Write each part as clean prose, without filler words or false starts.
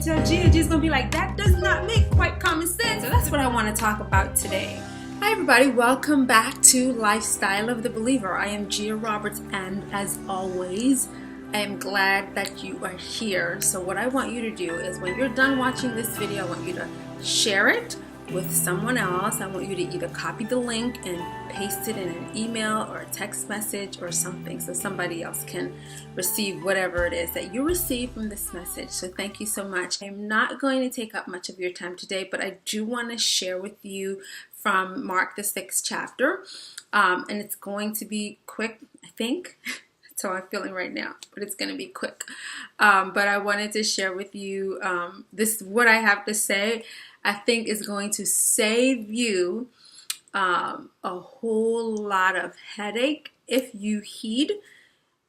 Tell G's gonna be like, that does not make quite common sense. So that's what I want to talk about today. Hi everybody, welcome back to Lifestyle of the Believer. I am Gia Roberts, and as always, I am glad that you are here. So what I want you to do is, when you're done watching this video, I want you to share it with someone else. I want you to either copy the link and paste it in an email or a text message or something, so somebody else can receive whatever it is that you receive from this message. So thank you so much. I'm not going to take up much of your time today, but I do want to share with you from Mark the 6th chapter, and it's going to be quick, I think. That's how I'm feeling right now, but it's going to be quick. But I wanted to share with you what I have to say. I think is going to save you a whole lot of headache if you heed.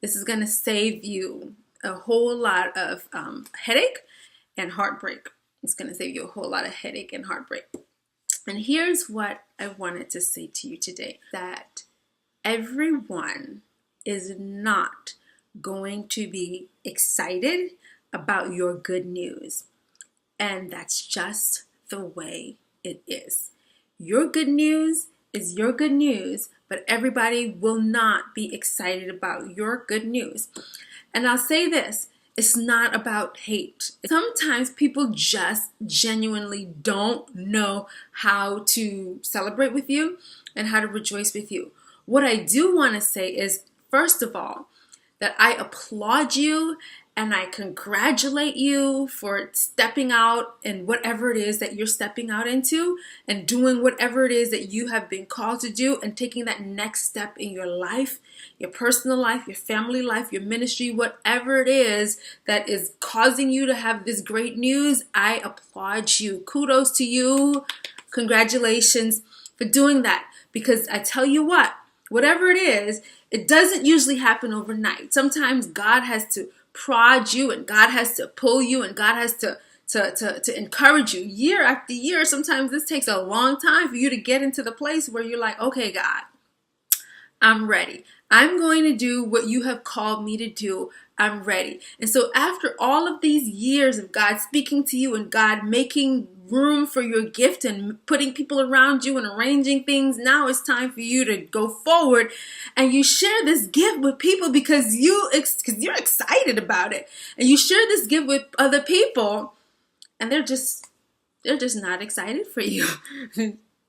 This is going to save you a whole lot of headache and heartbreak. It's going to save you a whole lot of headache and heartbreak. And here's what I wanted to say to you today, that everyone is not going to be excited about your good news. And that's just the way it is. Your good news is your good news, but everybody will not be excited about your good news. And I'll say this, it's not about hate. Sometimes people just genuinely don't know how to celebrate with you and how to rejoice with you. What I do want to say is, first of all, that I applaud you and I congratulate you for stepping out in whatever it is that you're stepping out into and doing whatever it is that you have been called to do and taking that next step in your life, your personal life, your family life, your ministry, whatever it is that is causing you to have this great news. I applaud you. Kudos to you. Congratulations for doing that. Because I tell you what, whatever it is, it doesn't usually happen overnight. Sometimes God has to prod you, and God has to pull you, and God has to encourage you year after year. Sometimes this takes a long time for you to get into the place where you're like, okay, God, I'm ready. I'm going to do what you have called me to do. I'm ready. And so after all of these years of God speaking to you and God making room for your gift and putting people around you and arranging things, now it's time for you to go forward and you share this gift with people because you're excited about it. And you share this gift with other people and they're just not excited for you.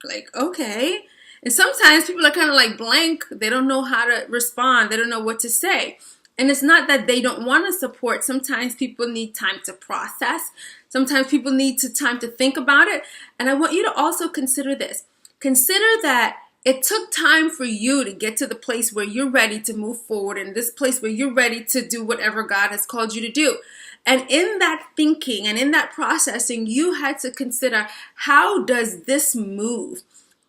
Like, okay. And sometimes people are kind of like blank. They don't know how to respond. They don't know what to say. And it's not that they don't want to support. Sometimes people need time to process. Sometimes people need time to think about it. And I want you to also consider this. Consider that it took time for you to get to the place where you're ready to move forward, in this place where you're ready to do whatever God has called you to do. And in that thinking and in that processing, you had to consider, how does this move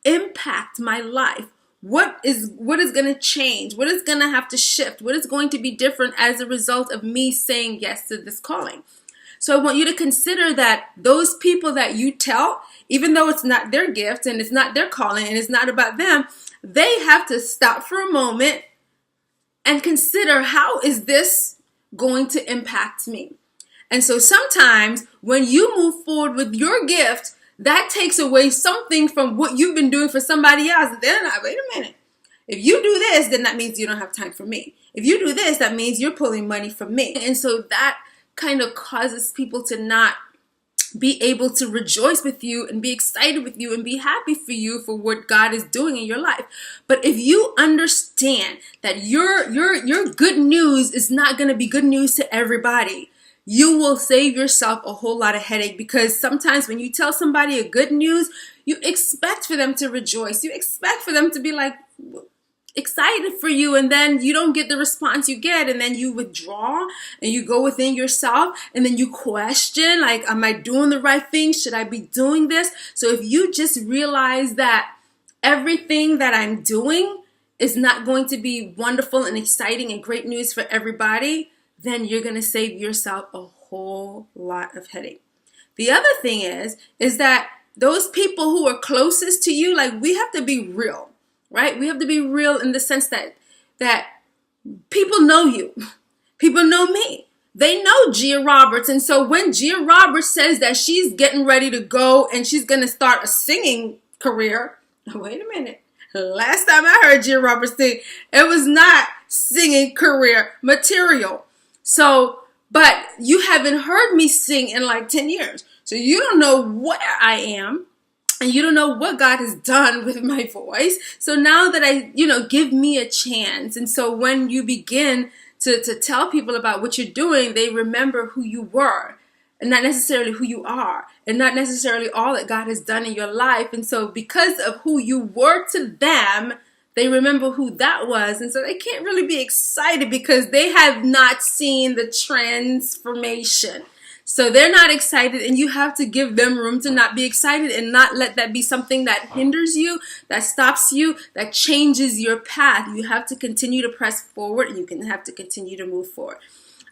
impact my life? What is going to change? What is going to have to shift? What is going to be different as a result of me saying yes to this calling? So I want you to consider that those people that you tell, even though it's not their gift and it's not their calling and it's not about them, they have to stop for a moment and consider, how is this going to impact me? And so sometimes when you move forward with your gift, that takes away something from what you've been doing for somebody else. They're not, wait a minute. If you do this, then that means you don't have time for me. If you do this, that means you're pulling money from me. And so that kind of causes people to not be able to rejoice with you and be excited with you and be happy for you for what God is doing in your life. But if you understand that your good news is not going to be good news to everybody, you will save yourself a whole lot of headache, because sometimes when you tell somebody a good news, you expect for them to rejoice. You expect for them to be like excited for you, and then you don't get the response you get, and then you withdraw and you go within yourself and then you question, like, am I doing the right thing? Should I be doing this? So if you just realize that everything that I'm doing is not going to be wonderful and exciting and great news for everybody, then you're going to save yourself a whole lot of headache. The other thing is that those people who are closest to you, like, we have to be real, right? We have to be real in the sense that people know you. People know me. They know Gia Roberts. And so when Gia Roberts says that she's getting ready to go and she's going to start a singing career, wait a minute. Last time I heard Gia Roberts sing, it was not singing career material. So, but you haven't heard me sing in like 10 years. So you don't know where I am. And you don't know what God has done with my voice. So now that give me a chance. And so when you begin to tell people about what you're doing, they remember who you were and not necessarily who you are and not necessarily all that God has done in your life. And so because of who you were to them, they remember who that was. And so they can't really be excited because they have not seen the transformation. So they're not excited, and you have to give them room to not be excited and not let that be something that hinders you, that stops you, that changes your path. You have to continue to press forward, and you can have to continue to move forward.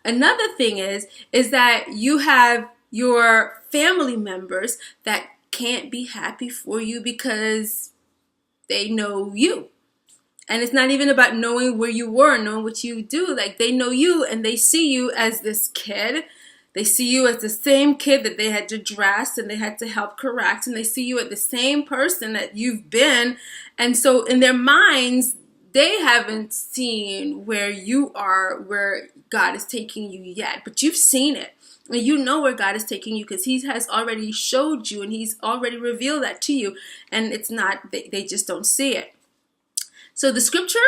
Another thing is that you have your family members that can't be happy for you because they know you. And it's not even about knowing where you were, knowing what you do. Like, they know you, and they see you as this kid. They see you as the same kid that they had to dress and they had to help correct. And they see you as the same person that you've been. And so in their minds, they haven't seen where you are, where God is taking you yet. But you've seen it. And you know where God is taking you because He has already showed you and He's already revealed that to you. And it's not, they just don't see it. So the scripture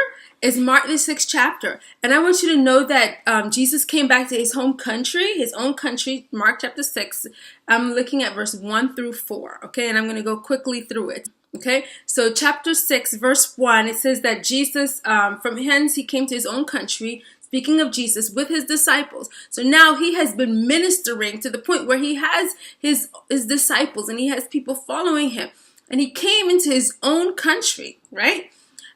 is Mark the 6th chapter. And I want you to know that Jesus came back to his own country, Mark chapter 6. I'm looking at verse 1 through 4, okay? And I'm going to go quickly through it, okay? So chapter 6, verse 1, it says that Jesus, from hence he came to his own country, speaking of Jesus, with his disciples. So now he has been ministering to the point where he has his disciples and he has people following him. And he came into his own country, right?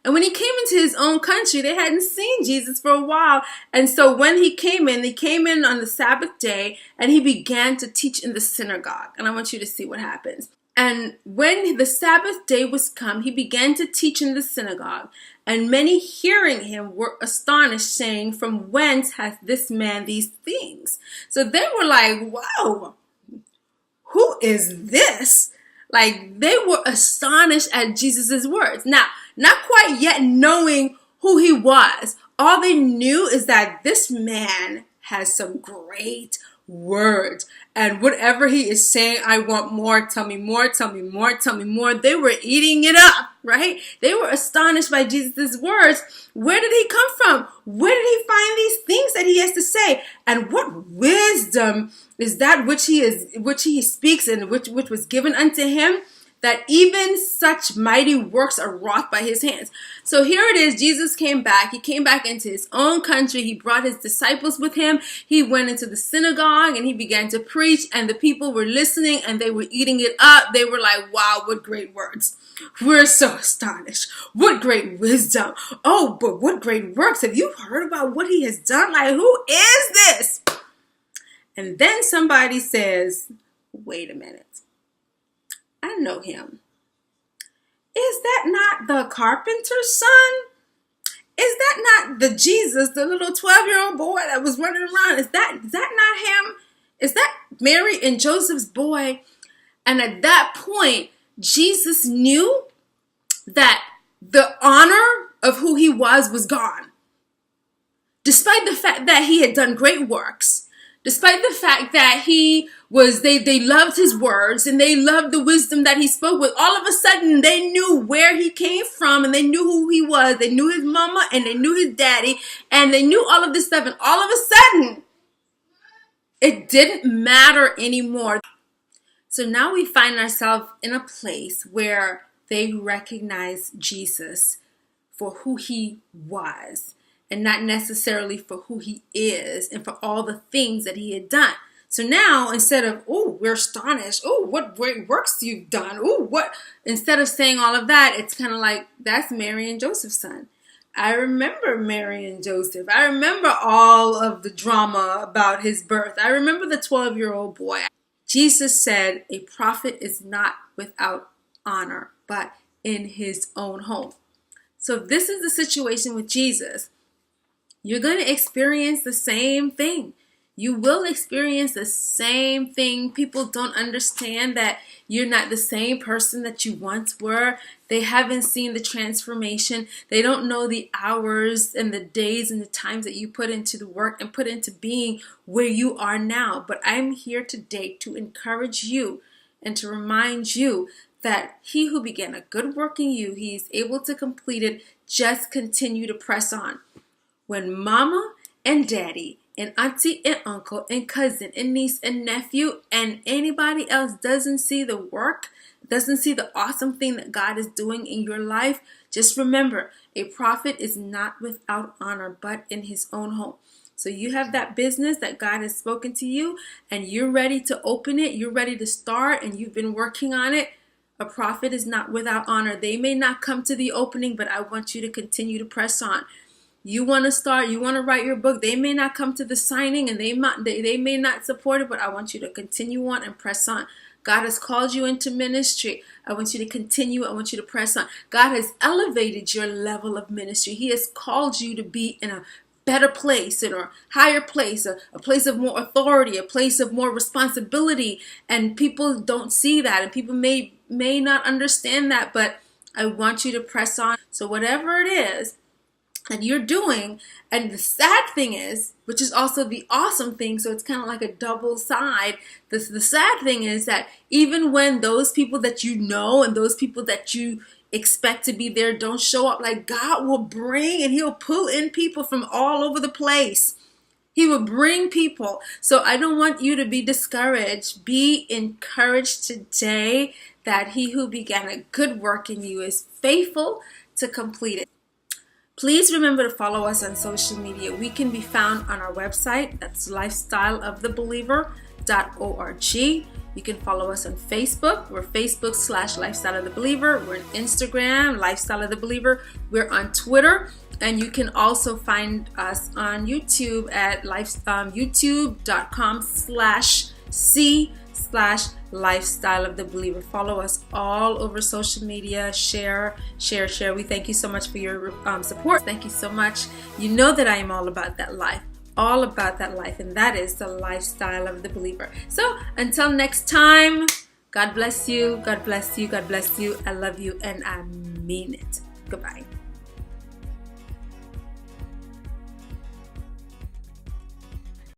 And when he came into his own country, they hadn't seen Jesus for a while. And so when he came in on the Sabbath day, and he began to teach in the synagogue. And I want you to see what happens. And when the Sabbath day was come, he began to teach in the synagogue. And many hearing him were astonished, saying, "From whence hath this man these things?" So they were like, wow, who is this? Like, they were astonished at Jesus' words. Now, not quite yet knowing who he was. All they knew is that this man has some great words. And whatever he is saying, I want more, tell me more, tell me more, tell me more. They were eating it up, right? They were astonished by Jesus' words. Where did he come from? Where did he find these things that he has to say? And what wisdom is that which he speaks and which was given unto him, that even such mighty works are wrought by his hands. So here it is. Jesus came back. He came back into his own country. He brought his disciples with him. He went into the synagogue and he began to preach, and the people were listening and they were eating it up. They were like, wow, what great words. We're so astonished. What great wisdom. Oh, but what great works. Have you heard about what he has done? Like, who is this? And then somebody says, wait a minute. I know him. Is that not the carpenter's son? Is that not the Jesus, the little 12-year-old boy that was running around? Is that not him? Is that Mary and Joseph's boy? And at that point, Jesus knew that the honor of who he was gone. Despite the fact that he had done great works, despite the fact that they loved his words and they loved the wisdom that he spoke with, all of a sudden they knew where he came from and they knew who he was. They knew his mama and they knew his daddy and they knew all of this stuff. And all of a sudden, it didn't matter anymore. So now we find ourselves in a place where they recognize Jesus for who he was, and not necessarily for who he is and for all the things that he had done. So now, instead of, oh, we're astonished, oh, what great works you've done, oh, what, instead of saying all of that, it's kind of like, that's Mary and Joseph's son. I remember Mary and Joseph. I remember all of the drama about his birth. I remember the 12-year-old boy. Jesus said, a prophet is not without honor, but in his own home. So if this is the situation with Jesus, you're going to experience the same thing. You will experience the same thing. People don't understand that you're not the same person that you once were. They haven't seen the transformation. They don't know the hours and the days and the times that you put into the work and put into being where you are now. But I'm here today to encourage you and to remind you that he who began a good work in you, he is able to complete it. Just continue to press on. When mama and daddy and auntie and uncle and cousin and niece and nephew and anybody else doesn't see the work, doesn't see the awesome thing that God is doing in your life, just remember, a prophet is not without honor, but in his own home. So you have that business that God has spoken to you and you're ready to open it, you're ready to start, and you've been working on it. A prophet is not without honor. They may not come to the opening, but I want you to continue to press on. You want to start, you want to write your book. They may not come to the signing and they may not support it, but I want you to continue on and press on. God has called you into ministry. I want you to continue. I want you to press on. God has elevated your level of ministry. He has called you to be in a better place, in a higher place, a place of more authority, a place of more responsibility. And people don't see that, and people may not understand that, but I want you to press on. So whatever it is that you're doing, and the sad thing is, which is also the awesome thing, so it's kind of like a double side. The sad thing is that even when those people that you know and those people that you expect to be there don't show up, like, God will bring and he'll pull in people from all over the place. He will bring people. So I don't want you to be discouraged. Be encouraged today that he who began a good work in you is faithful to complete it. Please remember to follow us on social media. We can be found on our website. That's LifestyleoftheBeliever.org. You can follow us on Facebook. We're Facebook/LifestyleoftheBeliever. We're on Instagram, Lifestyle of the Believer. We're on Twitter. And you can also find us on YouTube at youtube.com/C/Lifestyle of the Believer. Follow us all over social media. Share. We thank you so much for your support. Thank you so much. You know that I am all about that life. All about that life, and that is the lifestyle of the believer. So until next time, God bless you. God bless you. God bless you. I love you, and I mean it. Goodbye.